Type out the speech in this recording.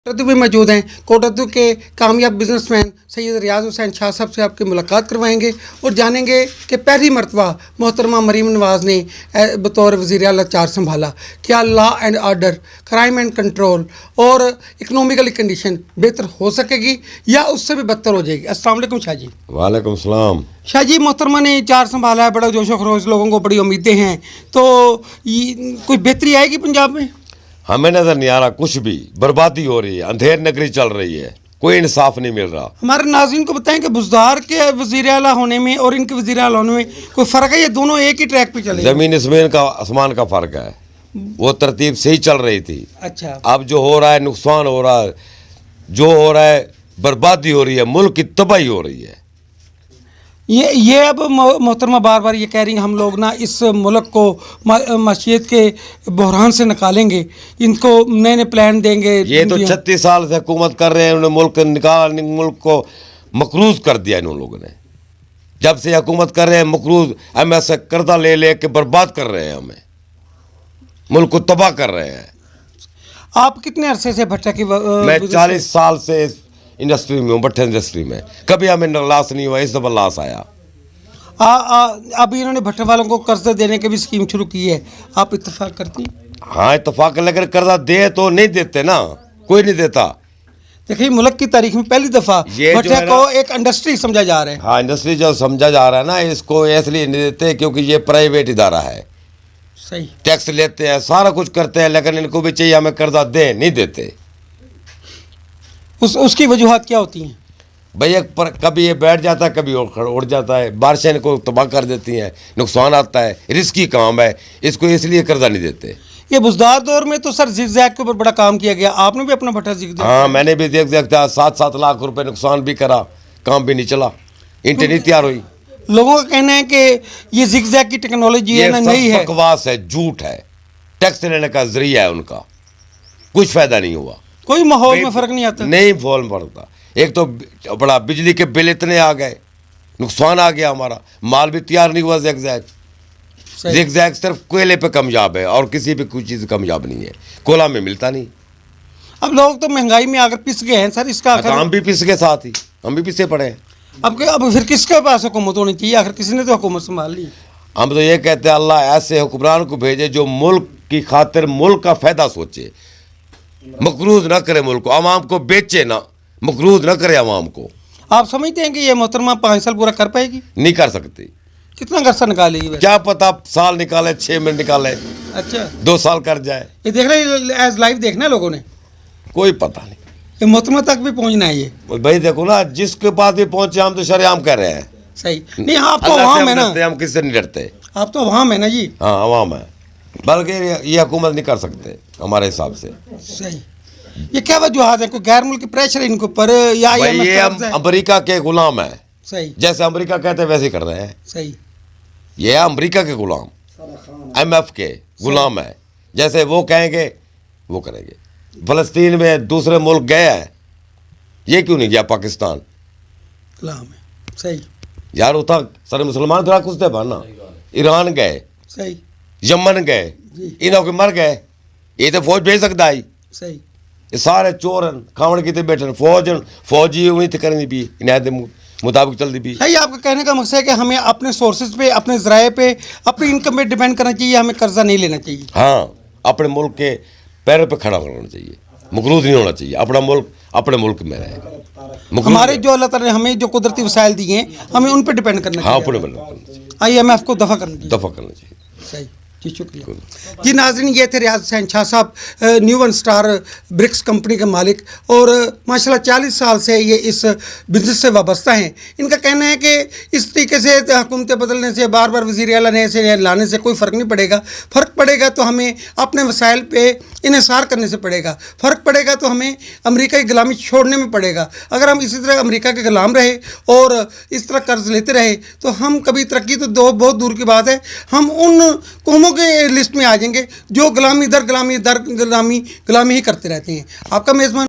कोटद्दू में मौजूद हैं। कोटद्दू के कामयाब बिजनेसमैन सैयद रियाज हुसैन शाह साहब से आपकी मुलाकात करवाएंगे और जानेंगे कि पहली मरतबा मोहतरमा मरीम नवाज़ ने बतौर वज़ीर आला चार्ज संभाला, क्या law and order, crime and control और इकनॉमिकली कंडीशन बेहतर हो सकेगी या उससे भी बदतर हो जाएगी। अस्सलाम वालेकुम शाह जी। वालेकुम सलाम। शाह जी, मोहतरमा ने चार्ज संभाला है, बड़ा जोशो खरोश, लोगों को बड़ी उम्मीदें हैं, तो कोई बेहतरी आएगी पंजाब में? हमें नजर नहीं आ रहा, कुछ भी बर्बादी हो रही है, अंधेर नगरी चल रही है, कोई इंसाफ नहीं मिल रहा। हमारे नाज़रीन को बताएं कि बुज़दार के वज़ीर आला होने में और इनके वज़ीर आला होने में कोई फ़र्क है, ये दोनों एक ही ट्रैक पे चले? जमीन इसमें का आसमान का फर्क है। वो तरतीब सही चल रही थी। अच्छा, अब जो हो रहा है नुकसान हो रहा है, जो हो रहा है बर्बादी हो रही है, मुल्क की तबाही हो रही है। ये अब मोहतरमा बार बार ये कह रही हैं हम लोग ना इस मुल्क को मशीयत के बहरान से निकालेंगे, इनको नए नए प्लान देंगे। ये तो 36 साल से हुकूमत कर रहे हैं, उन्होंने मुल्क को मकरूज कर दिया इन लोगों ने। जब से हुकूमत कर रहे हैं मकरूज, हमें से कर्जा ले ले के बर्बाद कर रहे हैं, हमें मुल्क को तबाह कर रहे हैं। आप कितने अरसे से भट्टा की मैं 40 साल से इंडस्ट्री में हूँ, भट्टे इंडस्ट्री में। कभी हमें लॉस नहीं हुआ, इस दफा लॉस आया। अभी इन्होंने भट्टे वालों को कर्जा देने की भी स्कीम शुरू की है, आप इत्तेफाक करती? हाँ, इत्तेफाक लेकर कर्जा दे तो नहीं देते ना, कोई नहीं देता। देखिए, मुल्क की तारीख में पहली दफ़ा भट्टे को एक इंडस्ट्री समझा जा रहा है। हाँ, इंडस्ट्री जो समझा जा रहा है ना, इसको इसलिए नहीं देते क्योंकि ये प्राइवेट इदारा है। सही, टैक्स लेते हैं, सारा कुछ करते हैं, लेकिन इनको भी चाहिए हमें कर्जा दे, नहीं देते। उसकी वजूहात क्या होती हैं? भैया कभी ये बैठ जाता है, कभी उड़ जाता है, बारिशें इनको तबाह कर देती हैं, नुकसान आता है, रिस्की काम है, इसको इसलिए कर्जा नहीं देते। ये बुज़दार दौर में तो सर ज़िगज़ैग के ऊपर बड़ा काम किया गया, आपने भी अपना भट्टा ज़िगज़ैग? हाँ, मैंने भी ज़िगज़ैग था, 7-7 लाख रुपए नुकसान भी करा, काम भी नहीं चला, इंटें नहीं तैयार हुई। लोगों का कहना है कि ये ज़िगज़ैग की टेक्नोलॉजी है ना, नहीं है, बकवास है, झूठ है, टैक्स लेने का जरिया है उनका, कुछ फायदा नहीं हुआ। कोई माहौल में फ़र्क नहीं आता? नहीं, माहौल में पड़ता। एक तो बड़ा बिजली के बिल इतने आ गए, नुकसान आ गया हमारा, माल भी तैयार नहीं हुआ। ज़िगज़ैग सिर्फ कोयले पे कामयाब है और किसी भी कोई चीज़ कामयाब नहीं है, कोयला में मिलता नहीं। अब लोग तो महंगाई में आकर पिस गए हैं सर, इसका हम भी पिस गए, साथ ही हम भी पिसे पड़े हैं। अब फिर किसके पास हुकूमत होनी चाहिए? आखिर किसी ने तो हुकूमत संभाल ली। हम तो ये कहते हैं अल्लाह ऐसे हुक्मरान को भेजे जो मुल्क की खातिर मुल्क का फ़ायदा सोचे, मकरूज ना करे मुल्क को, आवाम को बेचे ना, मकरूज ना करे आवाम को। आप समझते हैं कि ये मोहतरमा 5 साल पूरा कर पाएगी? नहीं कर सकती। कितना कर्जा निकालेगी? क्या पता, साल निकाले, 6 महीने निकाले, अच्छा 2 साल कर जाए। ये देख रहे एज लाइव देखना है लोगों ने, कोई पता नहीं, ये मोहतरमा तक भी पहुंचना है। ये भाई देखो ना, जिसके पास भी पहुंचे हम तो शरेआम कर रहे हैं। सही नहीं, आप तो अल्लाह से अवाम हम है ना, डरते हैं, हम किससे नहीं डरते। आप तो अवाम है ना जी। हाँ, अवाम है, बल्कि ये हुकूमत नहीं कर सकते हमारे हिसाब से। सही, ये क्या वजूहत है? कोई गैर मुल्की प्रेशर है इनके ऊपर या भाई ये अमेरिका के गुलाम है। सही, जैसे अमेरिका कहते हैं वैसे ही कर रहे हैं। सही, ये है अमेरिका के गुलाम, IMF के गुलाम है, जैसे वो कहेंगे वो करेंगे। फ़लस्तीन में दूसरे मुल्क गए हैं, ये क्यों नहीं गया पाकिस्तान? गुलाम है। सही यार, उतना सारे मुसलमान थोड़ा कुछ थे ना। ईरान गए, सही, यमन गए, इन्हों के मर गए, ये तो फौज भेज सकता है। सही, ये सारे चोर खावण की बैठे फौजी उम्मीद तो करनी भी इनायत मुताबिक चलती भी। है आपका कहने का मकसद है कि हमें अपने सोर्सेज पे, अपने ज़राए पे, अपनी इनकम पे डिपेंड करना चाहिए, हमें कर्जा नहीं लेना चाहिए। हाँ, अपने मुल्क के पैरों पे खड़ा होना चाहिए, मकरूज नहीं होना चाहिए, अपना मुल्क अपने मुल्क में रहे। हमारे जो अल्लाह ताला ने हमें जो कुदरती वसाइल दिए हैं, हमें उन पे डिपेंड करना हाँ, चाहिए। अपने IMF को दफ़ा करना चाहिए। दफा करना चाहिए। सही जी, शुक्रिया जी। नाज़रीन, ये थे रियाज Hussain Shah Sahab, new one star bricks company के मालिक, और माशाल्लाह 40 साल से ये इस बिज़नेस से वाबस्ता हैं। इनका कहना है कि इस तरीके से हुकूमतें बदलने से, बार बार वज़ीर आला नए से लाने से कोई फ़र्क नहीं पड़ेगा। फ़र्क पड़ेगा तो हमें अपने वसाइल पे इन्हिसार करने से पड़ेगा। फ़र्क पड़ेगा तो हमें अमेरिका की ग़ुलामी छोड़ने में पड़ेगा। अगर हम इसी तरह अमेरिका के ग़ुलाम रहे और इस तरह कर्ज लेते रहे तो हम कभी तरक्की तो बहुत दूर की बात है, हम उन कौमों के लिस्ट में आ जाएंगे जो गुलामी दर गुलामी ही करते रहते हैं। आपका मेज़बान